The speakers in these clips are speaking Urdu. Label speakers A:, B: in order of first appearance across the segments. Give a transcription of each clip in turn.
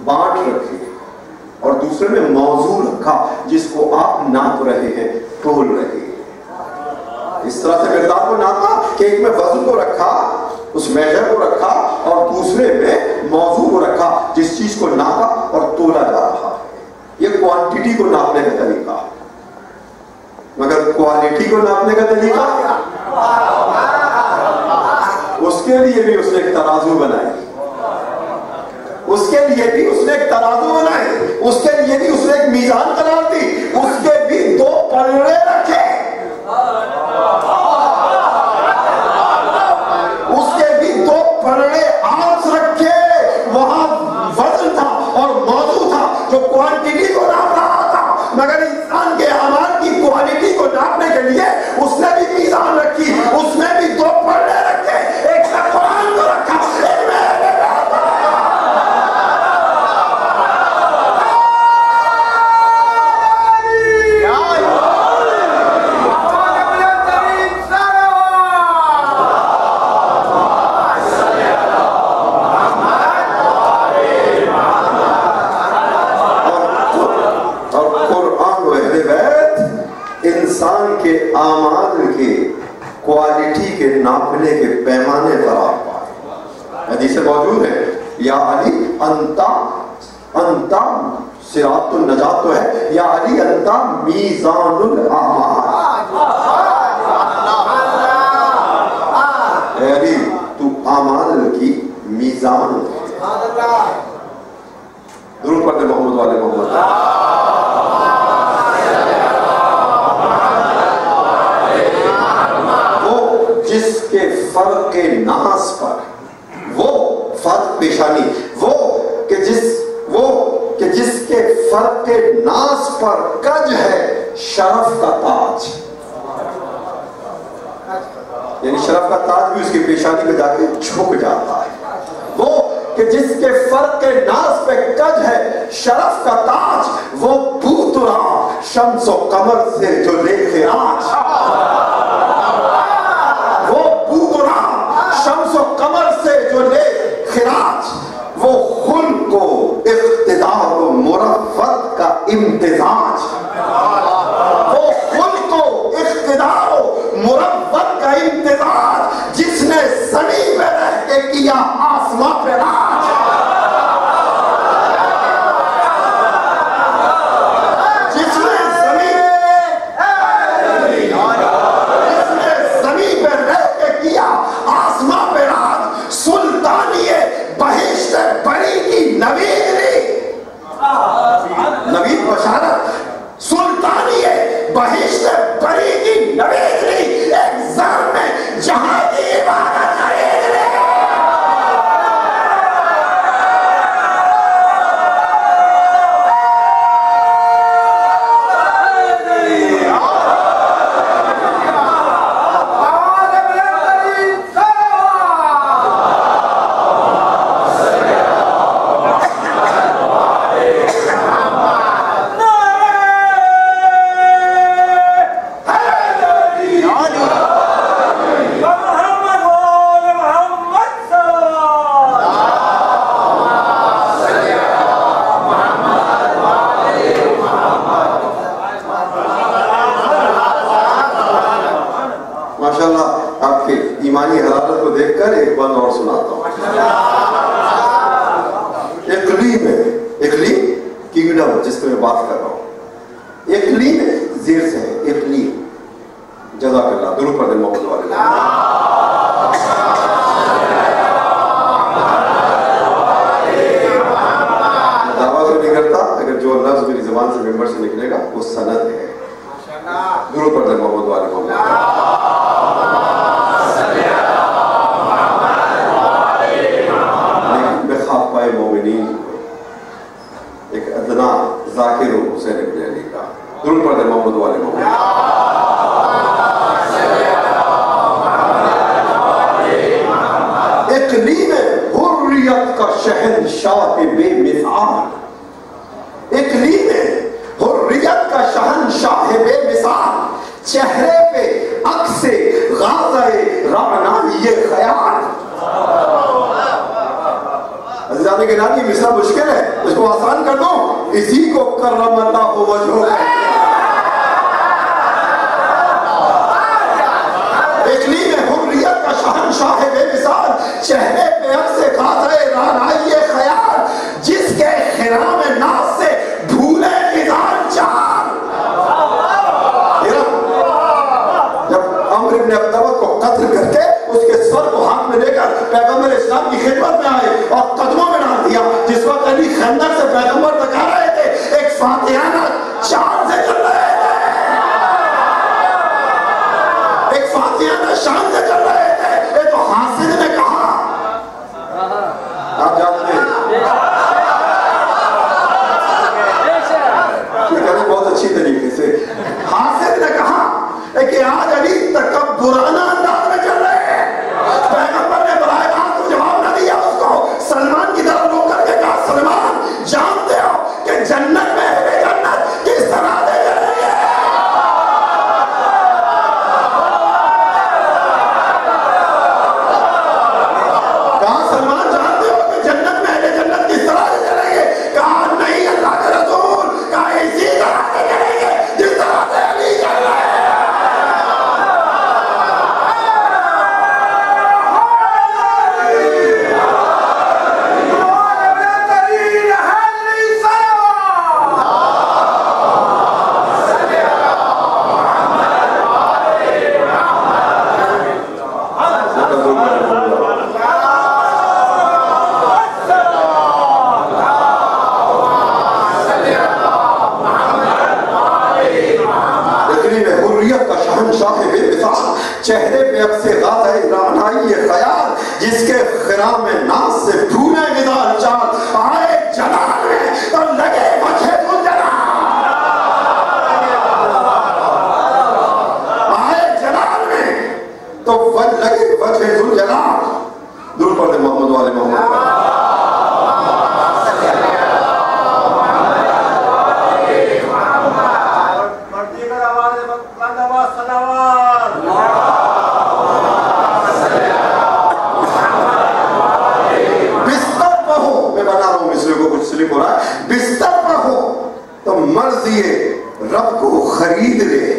A: بانٹ رکھے اور دوسرے میں موضوع رکھا جس کو آپ ناپ رہے ہیں، تول رہے ہیں۔ اس طرح سے مقدار کو ناپا کہ ایک میں وزن کو رکھا، اس میجر کو رکھا، اور دوسرے میں موضوع کو رکھا جس چیز کو ناپا اور تولا جا رہا ہے۔ یہ کوانٹٹی کو ناپنے کا طریقہ، مگر کوالٹی کو ناپنے کا طریقہ اس کے لیے بھی اس نے ایک ترازو بنائی، اس کے لیے بھی اس نے ایک ترازو بنائی، اس کے لیے بھی اس نے ایک میزان قرار دی، اس کے بھی 2 پلڑے رکھے، اس کے بھی 2 پلڑے آنس رکھے۔ وہاں وزن تھا اور موضوع تھا جو کوانٹٹی کو ناپ رہا تھا، مگر انسان کے اعمال کی کوالٹی کو ناپنے کے لیے اس نے بھی میزان رکھی، اس نے بھی 2 پلڑے رکھے، ایک نے قرآن کو رکھا، ایک میں انسان کے اعمال کے کوالٹی کے ناپنے کے پیمانے پر آپ پائے۔ حدیث موجود ہے، یا علی انتا صراط النجات تو ہے، یا علی انتا میزان الاعمال، اے علی تو اعمال کی میزان ہے۔ درود پڑھتے محمد والے محمد۔ جس کے فرق ناس پر، وہ فرق پیشانی، وہ کہ جس کے فرق ناس پر کج ہے شرف کا تاج، یعنی شرف کا تاج بھی اس کی پیشانی پہ جا کے جھک جاتا ہے۔ وہ کہ جس کے فرق ناس پہ کج ہے شرف کا تاج، وہ پوترا شمس و قمر سے جو لے خراج، شمس و قمر سے جو لے خراج، وہ خلق و اقتدار و مروت کا امتزاج، وہ خلق و اقتدار و مروت کا امتزاج، جس نے زمین میں رہ کے کیا آسمان پہ راج، جس نے زمین پہ رہ کے کیا آسمان پہ راج، سلطانیہ بہشت بری کی نوید لی، نوید بشارت، سلطانیہ بہشت بری کی نوید لی، ایک زر میں جہاں کی عبادت خرید لی۔ جس پہ میں بات کر رہا ہوں اقلیم زیر سے ہے، اقلیم، جزاک اللہ، درود پڑھ دیں محمد والے۔ دعویٰ تو نہیں کرتا، اگر جو لفظ میری زبان سے ممبر سے نکلے گا وہ سند ہے۔ درود پڑھ دیں محمد والے محمد۔ میں خواب پائے مومنین ایک ادنا ذاکر حسین ابن علی کا، درود پڑھ دیں محمد والے محمد۔ اقلیم حریت کا شہنشاہ بے مثال، اقلیم حریت کا شہنشاہ بے مثال، چہرے پہ عکس غازہ رعنائی خیال، عزیزان گرامی یہ مصرع مشکل ہے، اس کو آسان کر دو، اسی کو کرم اللہ وجہہ اقلیم حریت کا شہنشاہ بے مثال، چہرے پہ عکس خاطر رعنائی خیال، جس کے خرام ناز سے بھولے نظام چار۔ جب عمر بن عبداللہ کو قتل کر کے اس کے سر کو ہاتھ میں لے کر پیغمبر اسلام کی خدمت میں آئے اور قدموں میں ڈال دیا، جس وقت علی خندق سے پیغمبر دکھا رہے تھے، ایک فاتحانہ چاند سے چل رہے تھے، ایک فاتحانہ شان سے چل رہے تھے، یہ تو حاسد نے کہا، آپ جانتے ہیں یہ کہنے بہت اچھی طریقے سے، حاسد نے کہا کہ آج علی تکبرانہ انداز میں چل رہے ہیں۔ پیغمبر نے براہ راست کو جواب نہ دیا، اس کو سلمان کی طرف روک کر کے کہا، سلمان جانتے ہو کہ جنت میں اہل جنت کس طرح دے جائیں گے؟ کہا سلمان جانتے ہو کہ جنت میں اہل جنت کس طرح دے جائیں گے؟ کہا نہیں اللہ کے رسول، کہا اسی طرح دے جائیں گے جس طرح سے علی چل رہے ہیں۔ چہرے پہ عکس غاضب رعنائی خیال، جس کے خرام ناز سے بھولے نظام چال، آئے جلال میں تو لگے وجہ ذوالجلال، آئے جلال میں تو لگے وجہ ذوالجلال۔ درود پڑھتے محمد والے محمد ہو رہا ہے، بستر پر ہو تو مرضی رب کو خرید لے،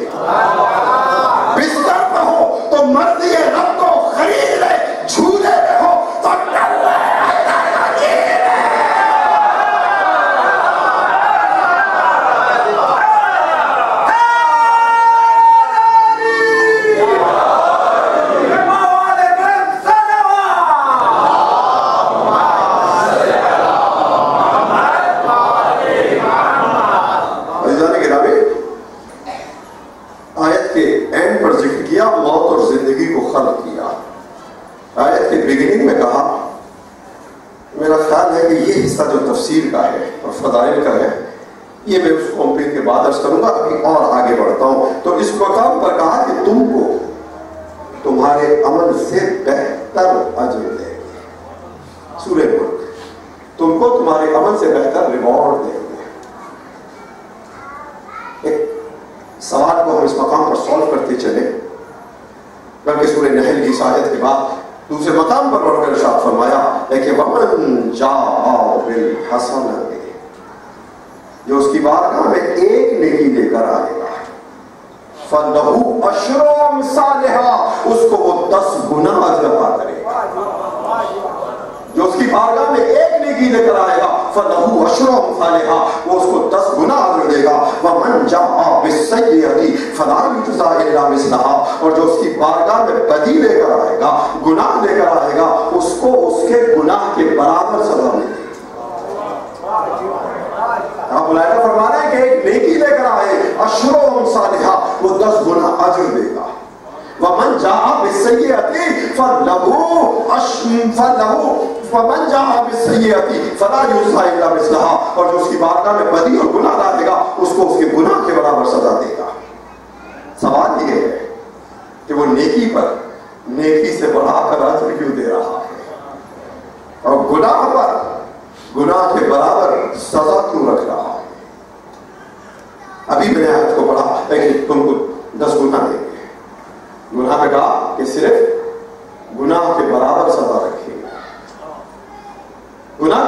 A: بستر پر ہو تو مرضی رب کو خرید لے، جھولے میں ہو تو ڈر لے۔ جو تفسیر کا ہے اور فضائل کا ہے، یہ میں اس کو کمپلیٹ کے بعد عرض کروں گا، ابھی اور آگے بڑھتا ہوں۔ تو اس مقام پر کہا کہ تم کو تمہارے عمل سے بہتر اجر دیں گے، سورہ ملک، تم کو تمہارے عمل سے بہتر ریوارڈ دیں گے۔ ایک سوال کو ہم اس مقام پر سولو کرتے چلے، بلکہ سورہ نحل کی آیت کے بعد دوسرے مقام پر بڑھ کر ارشاد فرمایا ہے کہ وَمَنْ جَاءَ بِالْحَسَنَةِ، جو اس کی بارگاہ میں ایک نیکی لے کر آئے گا، فَلَهُ عَشْرُ أَمْثَالِهَا، اس کو وہ 10 گنا اجر عطا کرے گا۔ جو اس کی بارگاہ میں ایک نیکی لے کر آئے گا، فَلَهُ عَشْرُ أَمْثَالِهَا، وہ اس کو 10 گنا اجر دے گا۔ وَمَنْ جَاءَ بِالسَّيِّئَةِ فَلَا يُجْزَىٰ إِلَّا مِثْلَهَا، اور جو اس کی بارگاہ میں بدی لے کر آئے گا، گناہ لے کر آئے گا، اس کو اس کے گناہ کے برابر سزا ملے گی۔ آپ ملائکہ فرما رہے ہیں کہ ایک نیکی لے کر آئے، عشر امثالها، وہ 10 گنا اجر دے گا۔ وَمَنْ جَاءَ بِالسَّيِّئَةِ فَمَنْ جَاءَ بِالسَّيِّئَةِ فَلَا يُجْزَىٰ إِلَّا مِثْلَهَا، اور جو اس کی بارگاہ میں بدی اور گناہ لائے گا، اس کو اس کے گناہ کے برابر سزا دے گا۔ سوال یہ ہے کہ وہ نیکی پر نیکی سے بڑھا کر اجر کیوں دے رہا ہے، اور گناہ پر گناہ کے برابر سزا کیوں رکھ رہا ہے؟ ابھی میں نے آیت کو پڑھا ہے کہ تم کو 10 گناہ دیں گے، گناہ میں کہا کہ صرف گناہ کے برابر سزا رکھے گا۔ گناہ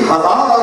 A: 1000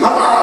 A: 1000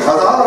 A: 1000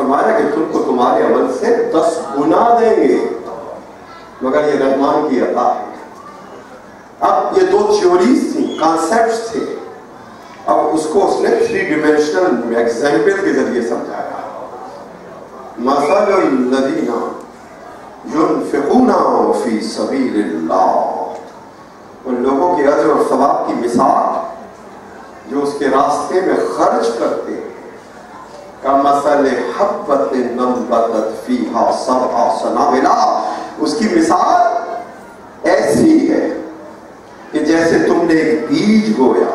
A: فرمایا کہ تم کو تمہارے عمل سے 10 گنا دیں گے، مگر یہ رحمان کی عطا ہے۔ اب یہ 2 تھیوریز تھیں، کانسیپٹس تھے، اب اس کو اس نے 3 ڈیمینشنل ایگزامپل کے ذریعے سمجھایا۔ مثل الذین ينفقون فی سبیل اللہ، ان لوگوں کے اجر اور ثواب کی مثال جو اس کے راستے میں خرچ کرتے ہیں، کمثل حبۃ انبتت فیہا سبع سنابل، اس کی مثال ایسی ہے کہ جیسے تم نے ایک بیج بویا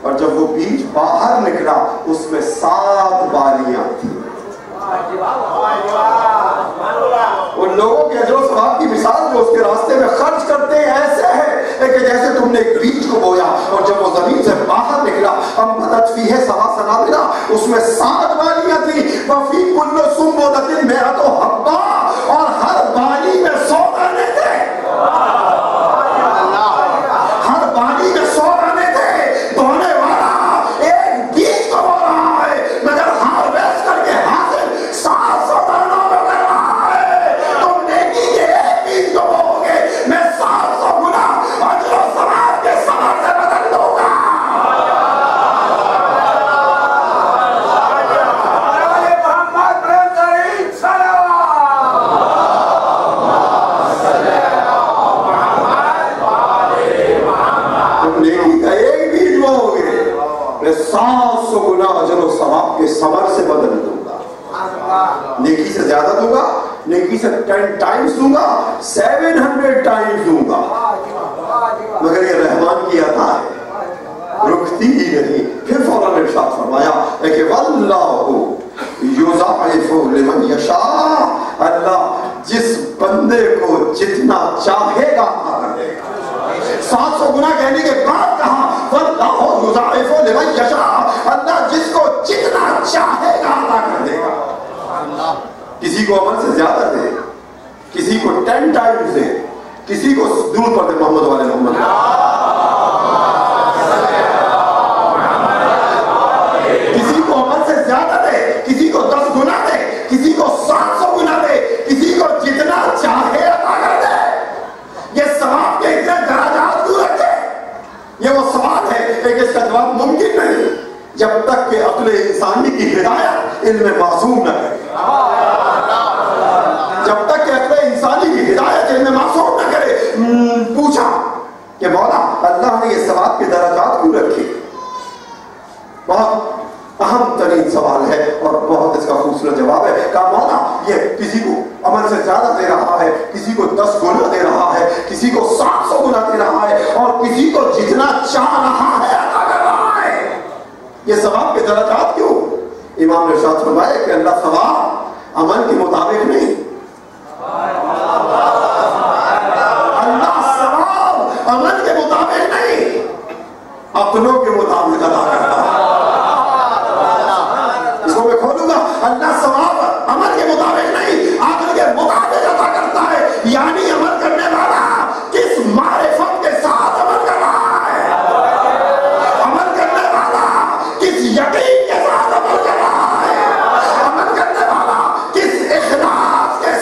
A: اور جب وہ بیج باہر نکلا اس میں 7 بالیاں تھیں۔ ان لوگوں کے اجر و ثواب کی مثال جو اس کے راستے میں خرچ کرتے ہیں ایسے ہے کہ جیسے تم نے ایک بیج کو بویا اور جب وہ زمین سے باہر نکلا، انبتت فیہ سبع سنابل، اس میں 7 بالیاں تھیں، وفی کل سنبلۃ مئۃ حبہ، اور ہر بالی میں 100 دانے تھے، ہر بالی میں 100 دانے تھے۔ بونے والا ایک بیج کو بو رہا ہے مگر ہارویسٹ کر کے حاصل 700 دانوں میں کر رہا ہے۔ تم نیکی کے ایک بیج کو بو گے، میں 700 گنا اجر و ثواب کے ثمر سے بدل دوں گا۔ تم نیکی کا ایک بیج بو گے، میں 700 گنا اجر و ثواب کے ثمر سے بدل دوں گا۔ نیکی سے زیادہ دوں گا، نیکی سے 10 ٹائمز دوں گا، 700 ٹائمز دوں گا، مگر یہ رحمان کی عطا ہے، رکتی ہی نہیں۔ پھر فوراً ارشاد فرمایا کہ واللہ یضاعف لمن یشاء، اللہ جس بندے کو جتنا چاہے گا عطا کر دے گا۔ 700 گنا کہنے کے بعد کہا واللہ یضاعف لمن یشاء، اللہ جس کو جتنا چاہے گا عطا کر دے گا۔ کسی کو عمل سے زیادہ دے، کسی کو 10 ٹائمز دے، کسی کو دور پر دے محمد والے محمد، کسی کو عمل سے زیادہ دے، کسی کو 10 گنا دے، کسی کو 700 گنا دے، کسی کو جتنا چاہے عطا کر دے۔ یہ ثواب کے اتنے درجات کیوں رکھے؟ یہ وہ سوال ہے کہ اس کا جواب ممکن نہیں جب تک کہ عقل انسانی کی ہدایت علم معصوم نہ کرے، جب تک کہ عقل انسانی کی ہدایت علم معصوم نہ کرے۔ پوچھا کہ مولا اللہ نے یہ ثواب کے درجات کیوں رکھے؟ بہت اہم ترین سوال ہے اور بہت اس کا خوبصورت جواب ہے۔ کہا مولا یہ کسی کو عمل سے زیادہ دے رہا ہے، کسی کو 10 گنا دے رہا ہے، کسی کو 700 گنا دے رہا ہے، اور کسی کو جتنا چاہ رہا ہے عطا کر رہا ہے۔ یہ ثواب کے درجات کیوں؟ امام نے ارشاد فرمایا کہ اللہ ثواب عمل کے مطابق نہیں، اللہ ثواب عمل کے مطابق نہیں، اپنوں کے مطابق ادا کرتا ہے۔ اس کو میں کھولوں گا، اللہ ثواب عمل کے مطابق نہیں، عقل کے مطابق عطا کرتا ہے۔ یعنی عمل کرنے والا کس معرفت کے ساتھ عمل کر رہا ہے، عمل کرنے والا کس یقین کے ساتھ عمل کر رہا ہے، عمل کرنے والا کس اخلاص کے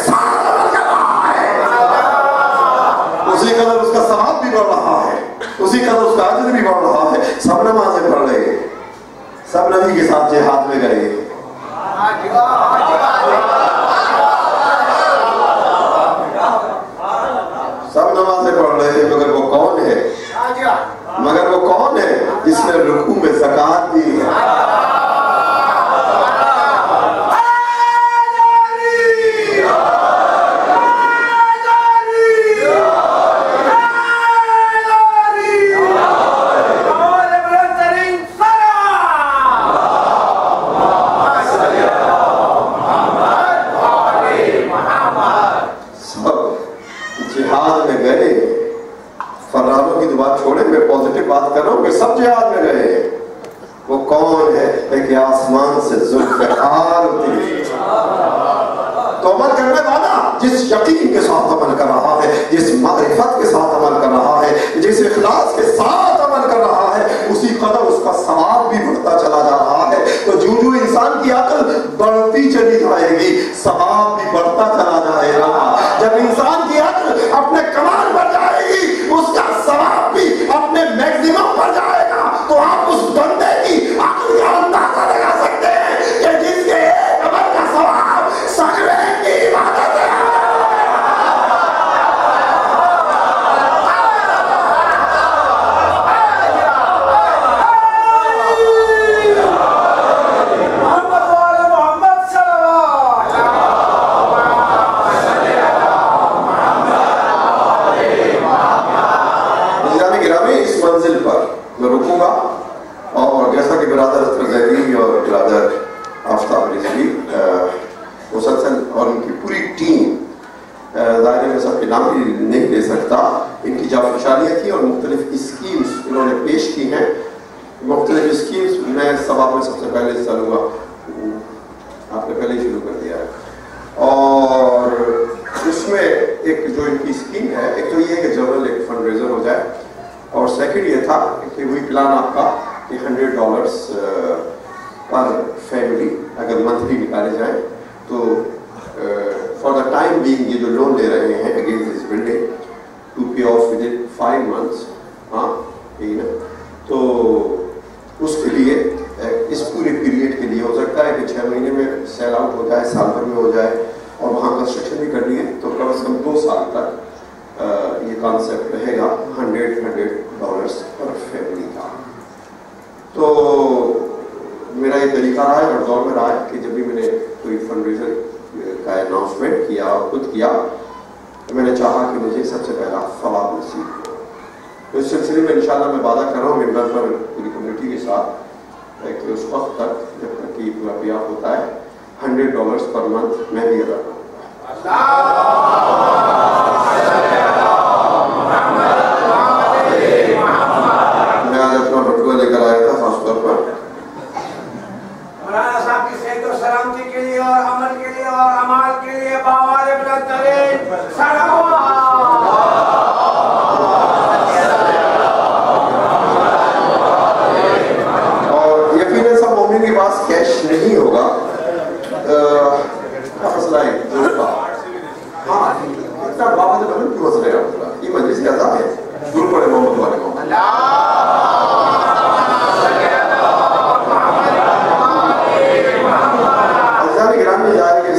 A: بڑھتی چلی جائے گی، ثواب بھی بڑھتا چلا جائے گا۔ جب انسان کی عقل اپنے کمال پر جائے گی، اس کا ثواب بھی اپنے میکسیمم پر جائے گا۔ تو آپ اس بندے کی عقل کا اندازہ لگا سکتے ہیں کہ جس کے ایک عمل کا ثواب سکرین کی عبادت ہے۔ میں رکوں گا، اور جیسا کہ برادر اختر زیدی اور برادر آفتاب رضوی مسلسل اور ان کی پوری ٹیم، ظاہر میں سب کے نام بھی نہیں لے سکتا، ان کی جافشانیاں تھیں اور مختلف اسکیمز انہوں نے پیش کی ہیں۔ مختلف اسکیمز میں سباب میں سب سے پہلے حصہ لوں گا، آپ نے پہلے شروع کر دیا ہے۔ اور اس میں ایک جو ان کی اسکیم ہے، ایک تو یہ ہے کہ جنرل ایک فنڈ ریزر ہو جائے، اور سیکنڈ یہ تھا کہ وہی پلان آپ کا کہ $100 پر فیملی اگر منتھلی نکالے جائیں تو فار دا ٹائم بینگ یہ جو لون لے رہے ہیں against this building to pay off with in 5 months، ہاں ٹھیک ہے، تو اس کے لیے اس پورے پیریڈ کے لیے ہو سکتا ہے کہ 6 مہینے میں سیل آؤٹ ہو جائے، سال بھر میں ہو جائے، اور وہاں کنسٹرکشن بھی کرنی ہے، تو کم از کم 2 سال تک یہ کانسیپٹ رہے گا $100 پر فیملی کا۔ تو میرا یہ طریقہ رہا ہے اور دور میں رہا ہے کہ جب بھی میں نے کوئی فنڈ ریزر کا اناؤنسمنٹ کیا اور خود کیا، تو میں نے چاہا کہ مجھے سب سے پہلا ثواب نصیب ہو۔ تو اس سلسلے میں انشاءاللہ میں وعدہ کر رہا ہوں ممبر پر پوری کمیونٹی کے ساتھ کہ اس وقت تک جب تک کہ پورا پے آف ہوتا ہے $100 پر منتھ میں بھی ادا کروں گا۔ لے کر آیا تھا خاص طور پر مولانا صاحب کی صحت و سلامتی کے لیے اور عمل کے لیے اور اعمال کے لیے باوال بلند ترین صلوات۔ اور یقیناً سب مومن کے پاس کیش نہیں ہوگا، کیا مسئلہ ہے؟ ہاں اتنا باوال بلند کیوں مسئلہ ہے؟ یہ مجلس کا عذاب ہے، ضرور پڑھے محمد والے محمد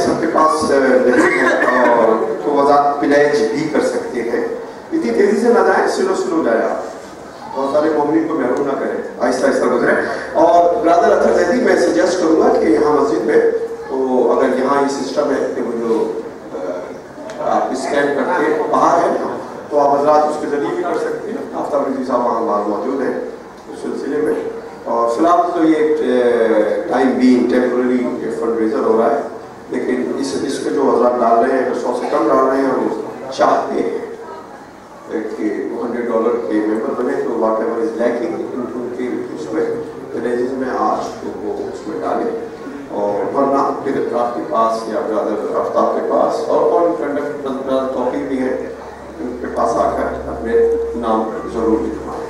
A: سب کے پاس نہیں ہے، اور تو وضاحت پلیج بھی کر سکتے ہیں۔ اتنی تیزی سے نہ جائیں، سلو جائے، آپ بہت سارے مومنین کو محروم نہ کریں، آہستہ آہستہ گزریں۔ اور برادر اختر زیدی میں سجیسٹ کروں گا کہ یہاں مسجد میں تو اگر یہاں یہ سسٹم ہے کہ وہ جو آپ اسکین کر کے باہر ہے تو آپ حضرات اس کے ذریعے بھی کر سکتے ہیں۔ آفتاب رضوی صاحب وہاں موجود ہیں اس سلسلے میں۔ اور فی الحال تو یہ time being temporary fund release ہو رہا ہے، لیکن اس پہ جو حضرات ڈال رہے ہیں، 100 سے کم ڈال رہے ہیں، وہ چاہتے ہیں کہ وہ $100 کے ممبر بنے، تو what ever is lacking in کے اس میں ولیجز میں آج تو وہ اس میں ڈالیں، اور ورنہ پھر آپ کے پاس یا برادر آفتاب کے پاس اور کون کنڈکٹ توفیق بھی ہے ان کے پاس آ کر اپنے نام ضرور لکھوائیں۔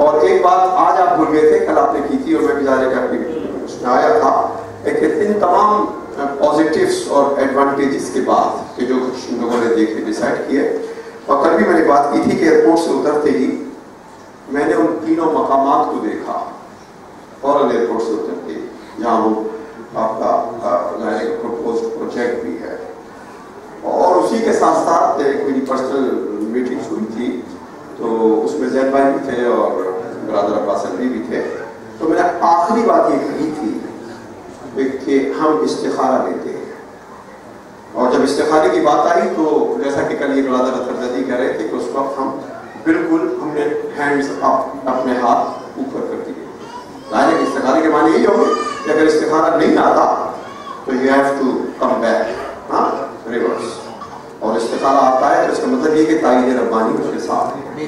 A: اور ایک بات آج آپ بھول گئے تھے، کل آپ نے کی تھی اور میں بھی جانے کا اس میں آیا تھا کہ ان تمام پازیٹیوز اور ایڈوانٹیجز کے بعد کہ جو کچھ لوگوں نے دیکھے ڈیسائیڈ کیے، اور کل بھی میں نے بات کی تھی کہ ایئرپورٹ سے اترتے ہی میں نے ان تینوں مقامات کو دیکھا، فوراً ایئرپورٹ سے اترتے ہی، جہاں وہ آپ کا پروپوزڈ پروجیکٹ بھی ہے۔ اور اسی کے ساتھ ساتھ ایک میری پرسنل میٹنگ ہوئی تھی، تو اس میں زید بھائی بھی تھے اور برادر عباس علی بھی تھے، تو میں نے آخری بات یہ کہی تھی کہ ہم استخارہ لیتے ہیں، اور جب استخارے کی بات آئی تو جیسا کہ کل یہ برادر اختر زیدی کہہ رہے تھے کہ اس وقت ہم نے ہینڈز اپ، اپنے ہاتھ اوپر کر دیے۔ ظاہر ہے کہ استخارے کے معنی یہی ہوگی کہ اگر استخارہ نہیں آتا تو you have to come back, ہاں ریورس، اور استخارہ آتا ہے تو اس کا مطلب یہ کہ تائید ربانی اس کے ساتھ ہے۔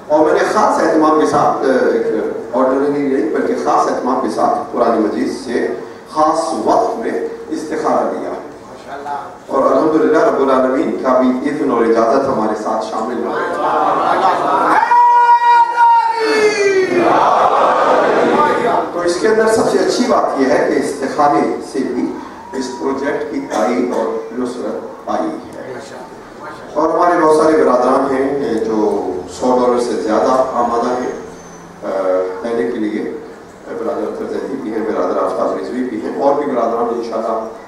A: اور میں نے خاص اہتمام کے ساتھ، ایک آرڈنری نہیں بلکہ خاص اہتمام کے ساتھ قرآن مجید سے خاص وقت میں استخارہ لیا، اور الحمدللہ رب العالمین کا بھی اذن اور اجازت ہمارے ساتھ شامل ہو گئی۔ تو اس کے اندر سب سے اچھی بات یہ ہے کہ استخارے سے بھی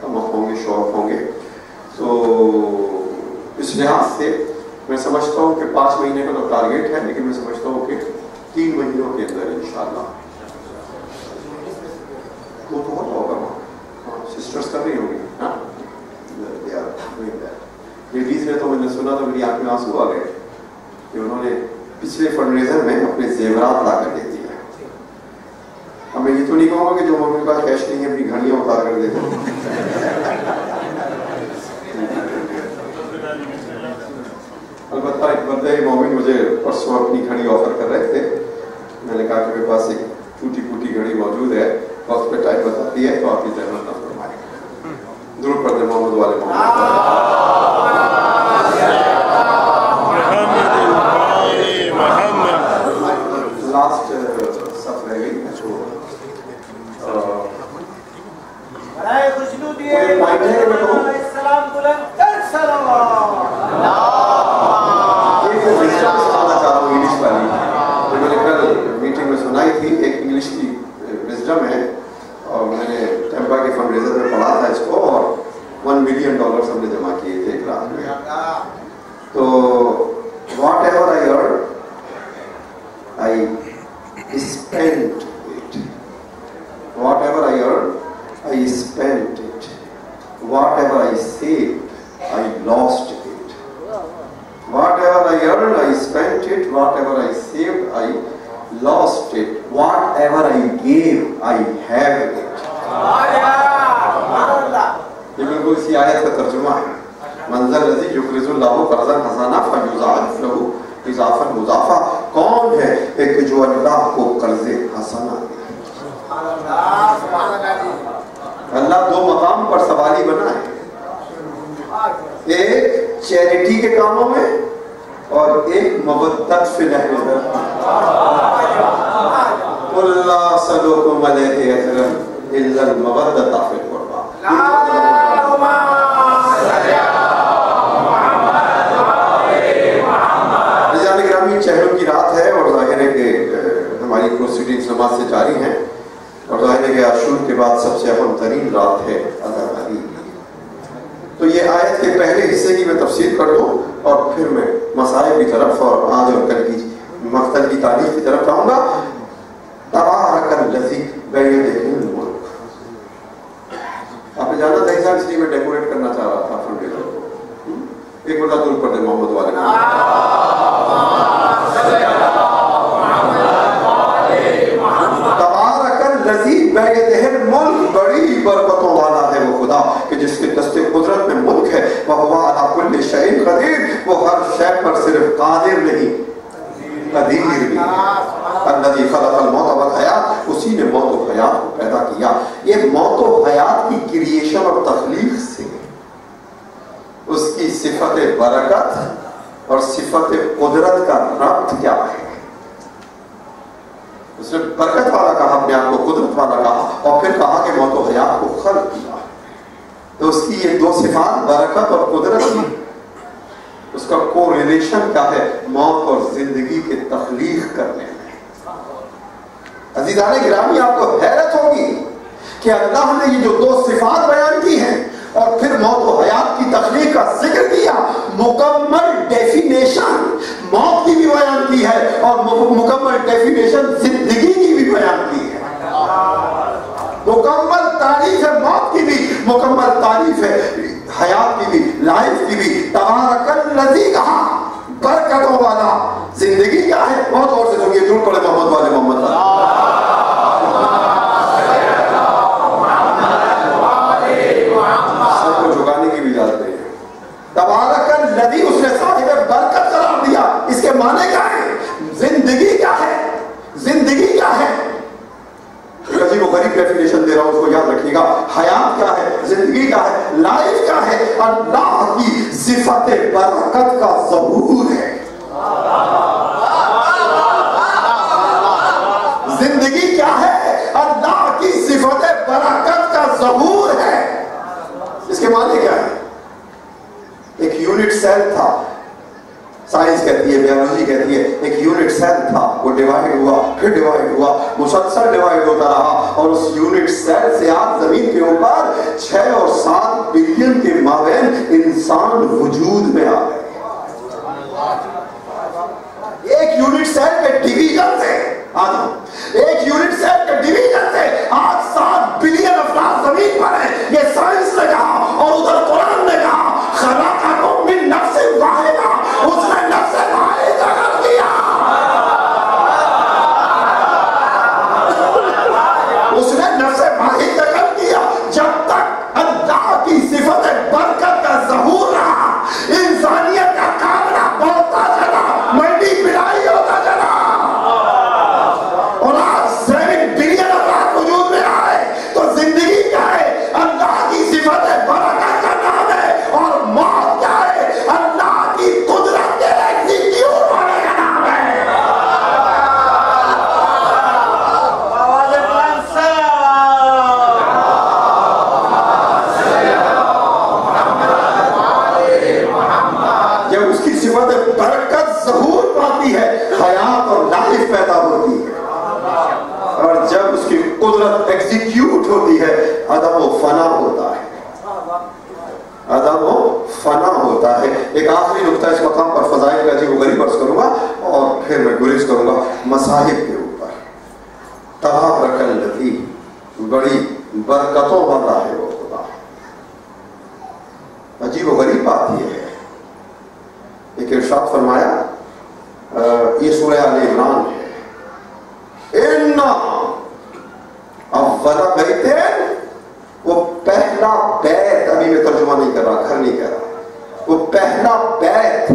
A: ہم ہوں گے، شوق ہوں گے. تو اس لحاظ سے میں سمجھتا ہوں کہ 5 مہینے کا تو ٹارگیٹ ہے، لیکن میں سمجھتا ہوں کہ 3 مہینوں کے اندر انشاءاللہ وہ تو ہوگا. سسٹرس کر رہی ہوگی. ہاں لیڈیز نے تو میں نے سنا تو میری آنکھ میں آنسو آ گئے کہ انہوں نے پچھلے فنڈ ریزر میں اپنے زیورات لا کر دے دیے. اب میں یہ تو نہیں کہوں گا کہ جو ان کے پاس کیش نہیں ہے اپنی گھڑیاں اتار کر دیتے. البتہ ایک بندے مومن مجھے پرسوں اپنی گھڑی آفر کر رہے تھے. میں نے کہا کہ میرے پاس ایک ٹوٹی پھوٹی گھڑی موجود ہے، وقت پہ ٹائم بتاتی ہے، تو آپ کی زحمت نہ فرمائیں. درود پڑھتے محمد والے محمد. لاسٹ صف رہ گئی میٹنگ میں سنائی تھی. ایک انگلش کی وزڈم ہے اور میں نے ٹیمپا کے فنڈ ریزر میں پڑھا تھا اس کو، اور $1 ملین ہم نے جمع کیے تھے ایک رات میں. تو what ever I earn I spent it. Whatever I earned, I spent it. Whatever I saved, I lost it. Whatever I earned, I spent it. Whatever I saved, I lost it. Whatever I gave, I have it. یہ بالکل اسی آیت کا ترجمہ ہے. منظر الذی یقرض اللہ قرضا حسنا فیضاعف لہ اضافا مضافا. کون ہے ایک جو اللہ کو قرض حسنا دے. اللہ 2 مقام پر سوالی بنا ہے، ایک چیریٹی کے کاموں میں اور ایک مودت فی الاہل. قل لا اسألکم علیہ اجرا الا المودۃ فی القربى. چہروں کی رات ہے اور ظاہر ہے کہ ہماری پروسیڈنگز نماز سے جاری ہیں، اور ظاہر ہے کہ عاشور کے بعد سب سے اہم ترین رات ہے عزاداری. تو یہ آیت کے پہلے حصے کی میں تفسیر کر دوں اور پھر میں مسائل کی طرف اور آج اور کل کی مقتل کی تاریخ کی طرف آؤں گا. تبارک الذی بیدہ الملک. آپ نے جانا تھا انسان، اس لیے میں ڈیکوریٹ کرنا چاہ رہا تھا فنڈ ریزر کو. ایک مرتبہ درود پڑھتے محمد والے. تبارک الذی بیدہ الملک. بڑی برکتوں والا ہے وہ خدا کہ جس کے دست قدرت میں ملک ہے. وہو علی کل شیء قدیر. وہ ہر شے پر صرف قادر نہیں، قدیر بھی ہے. الذی خلق الموت والحیات. اسی نے موت و حیات کو پیدا کیا. یہ موت و حیات کی کریشن اور تخلیق سے اس کی صفت برکت اور صفت قدرت کا ربط کیا ہے. اس نے برکت والا کہا اپنے آپ کو، قدرت والا کہا، اور پھر کہا کہ موت و حیات کو خلق کیا. تو اس کی یہ 2 صفات برکت اور قدرت کی، اس کا کو ریلیشن کیا ہے موت اور زندگی کے تخلیق کرنے میں. عزیزان گرامی، آپ کو حیرت ہوگی کہ اللہ نے یہ جو 2 صفات بیان کی ہیں اور پھر موت و حیات کی تخلیق کا ذکر کیا، مکمل ڈیفینیشن موت کی بھی بیان کی ہے اور مکمل ڈیفینیشن زندگی کی بھی بیان کی ہے. مکمل تعریف ہے موت کی بھی، مکمل تعریف ہے حیات کی بھی، لائف کی بھی. تبارک الذی کہا برکتوں والا. زندگی کیا ہے؟ بہت اور سے سنیے، درود پڑھے محمد والے محمد. سب کو جھکانے کی بھی اجازت نہیں ہے. تبارک الذی، اس نے صاحب برکت قرار دیا. اس کے معنی کیا ہے؟ زندگی کیا ہے؟ زندگی کیا ہے؟ عجیب و غریب ڈیفینیشن دے رہا ہوں، اس کو یاد رکھیے گا. حیات کیا ہے؟ زندگی کیا ہے؟ لائف کیا ہے؟ اللہ کی صفت برکت کا ظہور ہے. زندگی کیا ہے؟ اللہ کی صفت برکت کا ظہور ہے. اس کے معنی کیا ہے؟ ایک یونٹ سیل تھا، سائنس کہتی ہے، بیولوجی کہتی ہے ایک یونٹ سیل تھا، وہ ڈیوائڈ ہوا، پھر ڈیوائڈ ہوا، مسلسل ڈیوائڈ ہوتا رہا، اور اس یونٹ سیل سے آج زمین کے اوپر 6 اور 7 بلین کے مابین انسان وجود میں آ گئے۔ ایک یونٹ سیل کے ڈیویژن سے ایک یونٹ سیل کے ڈیویژن سے آج 7 بلین افراد زمین پر ہیں۔ یہ سائنس نے کہا اور ادھر قرآن نے کہا خلقکم من نفس واحدہ، اس نے نفس واحد جگت کیا، اس نے نفس واحد جگت کیا۔ جب تک اللہ کی صفت برکت کا ظہور رہا، انسانیت کا کامنا بڑھتا چلا، ملٹی پلائی ہوتا چلا، اور آج 7 بلین افراد وجود میں آئے تو زندگی کیا ہے؟ اللہ کی صفت برکت کا نام ہے، اور موت کیا ہے؟ اللہ کی قدرت کے ایگزیکیوٹ ہونے کا نام ہے۔ جب اس کی صفت برکت ظہور پاتی ہے، حیات اور لائف پیدا ہوتی ہے، اور جب اس کی قدرت ایگزیکیوٹ ہوتی ہے، عدم و فنا ہوتا ہے، عدم و فنا ہوتا ہے۔ ایک آخری نقطہ اس مقام پر فضائل کا عجیب و غریب عرض کروں گا اور پھر میں گریز کروں گا مصاحب کے اوپر۔ تبارک الذی، بڑی برکتوں والا ہے وہ خدا۔ عجیب و غریب بات یہ ہے، ایک ارشاد فرمایا، یہ سورہ آل عمران ہے، اِنَّا اول بیت، وہ پہلا بیت، ابھی میں ترجمہ نہیں کر رہا، گھر نہیں کہہ رہا، وہ پہلا بیت،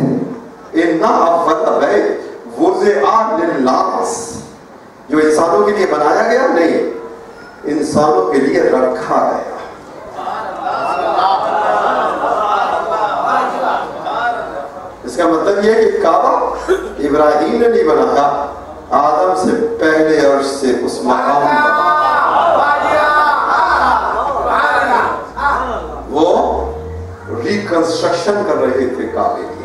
A: اِنَّا اول بیت وُضِعَ لِلنَّاسِ، جو انسانوں کے لیے بنایا گیا نہیں، انسانوں کے لیے رکھا گیا۔ اس کا مطلب یہ ہے کہ کعبہ ابراہیم نے نہیں بنایا، آدم سے پہلے عرش سے اس مقام پر وہ ریکنسٹرکشن کر رہے تھے کعبے کی۔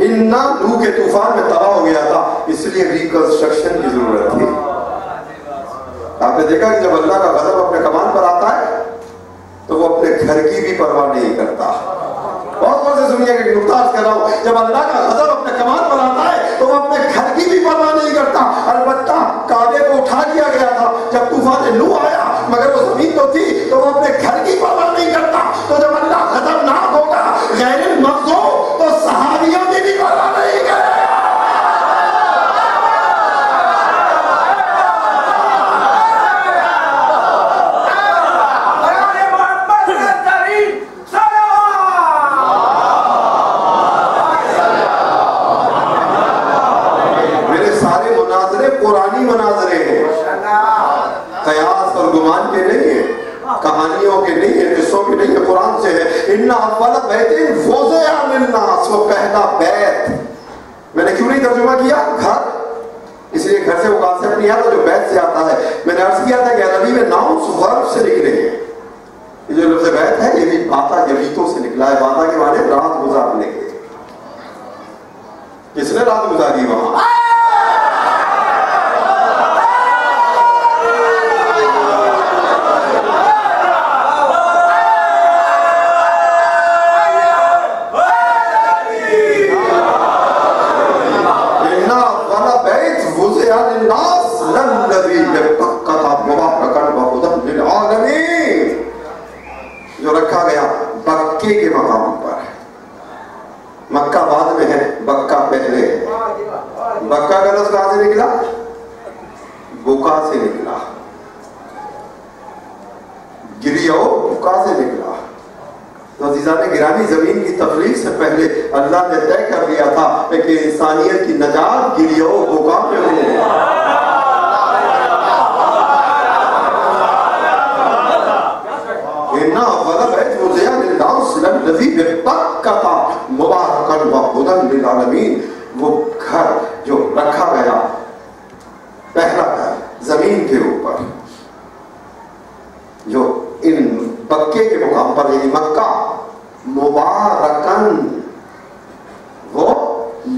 A: اننا نوح کے طوفان میں تباہ ہو گیا تھا، اس لیے ریکنسٹرکشن کی ضرورت تھی۔ آپ نے دیکھا کہ جب اللہ کا غضب اپنے کمان پر آتا ہے تو وہ اپنے گھر کی بھی پرواہ نہیں کرتا۔ بہت بہت سے سنیے کہ نقطہ عرض کر رہا ہوں، جب اللہ کا غضب اپنے کمان پر آتا ہے تو وہ اپنے گھر کی بھی پرواہ نہیں کرتا۔ البتہ کعبے کو اٹھا لیا گیا تھا جب طوفان نوح آیا، مگر وہ زمین تو تھی تو وہ اپنے گھر کی پرواہ نہیں کرتا۔ تو جب اللہ غضبناک ہوگا غیر المغضوب تو صحابیوں کی بھی پرواہ نہیں کرے۔ قرآنی مناظرے ہیں، قیاس اور گمان کے نہیں ہیں، کہانیوں کے نہیں ہیں، قصوں کے نہیں ہیں، قرآن سے ہے۔ اِنَّا اَوَّلَ بَيْتٍ وُضِعَ لِلنَّاسِ، وہ پہلا بیت۔ میں نے کیوں نہیں ترجمہ کیا گھر؟ اس لیے گھر سے وہ کانسیپٹ نہیں آتا جو بیت سے آتا ہے۔ میں نے عرض کیا تھا کہ عربی میں ناؤنس ورب سے نکلے ہیں۔ یہ جو لفظ بیت ہے یہ بھی باتا یبیتوں سے نکلا ہے۔ باتا کے معنی رات گزارنے کے۔ کس نے رات گزاری وہاں؟ جو رکھا گیا بکے کے مقام پر۔ مکہ بعد میں ہے، بکہ پہلے ہے۔ بکہ کا لفظ کہاں سے نکلا؟ بکا سے نکلا، گریو بکا سے نکلا۔ تو عزیزان گرامی، زمین کی تخلیق سے پہلے اللہ نے طے کر دیا تھا کہ انسانیت کی نجات گریو بکا میں ہو۔ وہ گھر جو رکھا گیا، پہلا گھر زمین کے اوپر، جو ان بکے کے مقام پر، یعنی مکہ، مبارکن،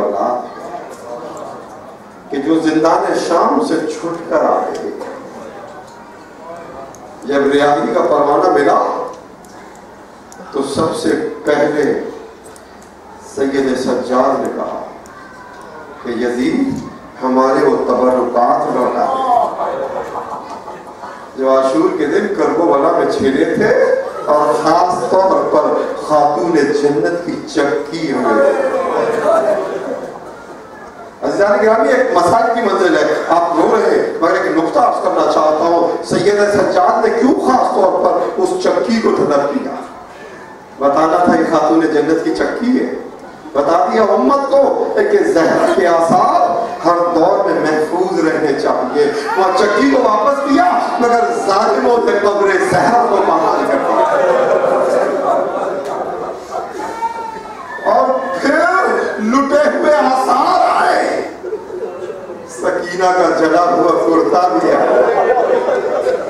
A: اولاد کہ جو زندان شام سے چھٹ کر آئے تھے. جب ریاضی کا پروانہ ملا تو سب سے پہلے سید سجاد نے کہا کہ یزید ہمارے وہ تبرکات لوٹا جو عاشور کے دن کربلا میں چھیلے تھے اور خاص طور پر خاتون جنت کی چکی ہوئے. عزیزان گرامی ایک مسائل کی منزل ہے, آپ رو رہے ہیں مگر ایک نقطہ عرض کرنا چاہتا ہوں. سید سجاد نے کیوں خاص طور پر اس چکی کو طلب کیا؟ بتانا تھا یہ خاتون جنت کی چکی ہے, بتا دیا امت کو کہ زہرا کے آثار ہر دور میں محفوظ رہنے چاہیے. وہ چکی کو واپس کیا مگر ظالموں سے قبر زہرا کو بحال کر دیا اور پھر لٹے ہوئے آثار آئے. سکینہ کا جلا ہوا کرتا بھی آیا,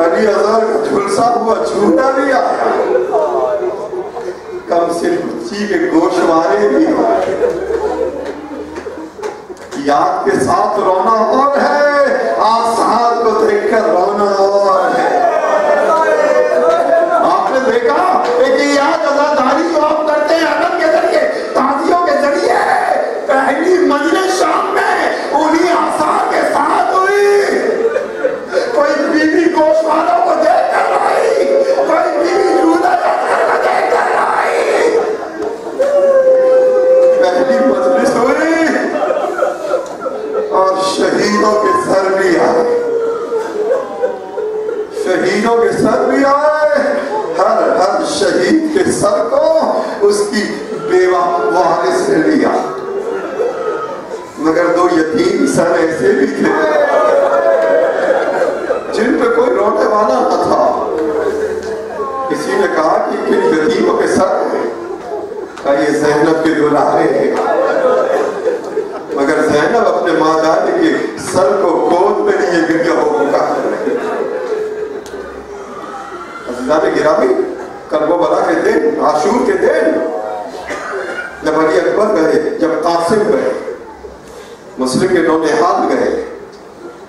A: علی اظہر کا جھلسا ہوا جھوٹا بھی آیا, کم سے بچی کے گوشوارے بھی آئے. یاد کے ساتھ رونا اور ہے, آثار کو دیکھ کر رونا اور ہے. آپ نے دیکھا کہ یاد عزاداری جو آپ کرتے ہیں ادب کے ذریعے, تعزیوں کے ذریعے, پہلی مجلس شام میں انہی آثار کے ساتھ ہوئی. کوئی بیوی گوشواروں کو دیکھ کر رہی, کوئی بیوی جودہ کو دیکھ کر رہی. پہلی مجلس ہوئی اور شہیدوں کے سر بھی آئے, شہیدوں کے سر بھی آئے. ہر شہید کے سر کو اس کی بیوہ وارث نے لیا, مگر دو یتیم سر ایسے بھی تھے جن پہ کوئی رونے والا نہ تھا. کسی نے کہا کہ کن یتیموں کے سر ہیں؟ کہا یہ زینب کے دلارے ہیں. مگر زینب اپنے مادانی کے سر کو گود میں لیے گریا ہو پکار رہے. عزیزان گرامی, کربلا کے دن, عاشور کے دن, جب علی اکبر گئے, جب قاسم گئے, مسلم کے نونہال گئے,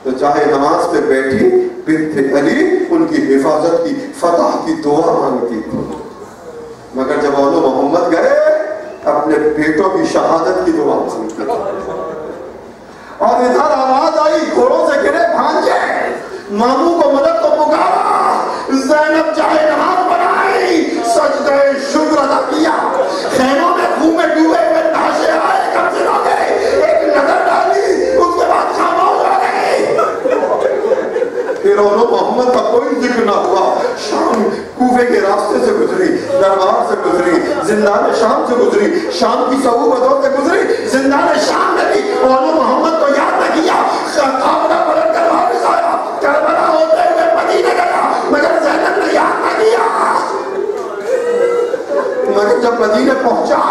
A: تو چاہے نماز پہ بیٹھی بنت علی ان کی حفاظت کی, فتح کی دعا مانگتی تھی. مگر جب اولو محمد گئے اپنے بیٹوں کی شہادت کی دعا مانگتی تھی. اور ادھر آواز آئی, گھوڑوں سے گرے بھانجے, ماموں کو مدد کو پکارا, زینب چاہے نماز پڑھائی, سجدہ شکر ادا کیا. خیموں میں خون میں ڈوبے ہوئے تاشے آئے, قبضے ہو گئے, ایک نظر ڈالی, اس کے بعد خاموش ہو گئی. پھر اولو محمد کا کوئی ذکر نہ ہوا. شام کوفے کے راستے سے گزری, دربار سے گزری, زندان شام سے گزری, شام کی صعوبتوں سے گزری. زندان شام میں بھی اولو محمد کو یاد نہ کیا. کعبہ پلٹ کر واپس آیا, کربلا ہوتے ہوئے مدینے گیا, مگر زینب نے یاد نہ کیا. مگر جب مدینے پہنچا,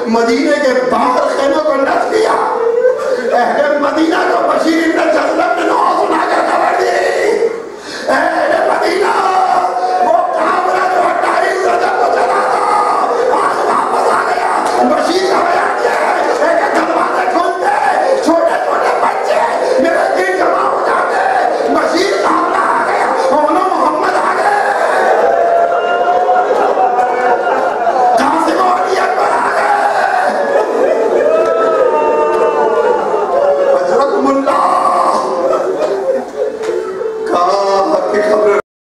A: مدینے کے باہر خیموں کو نصب کیا. اہل مدینہ کو بشیر ابن جذلب نے نعت سنا کر خبر دی, اے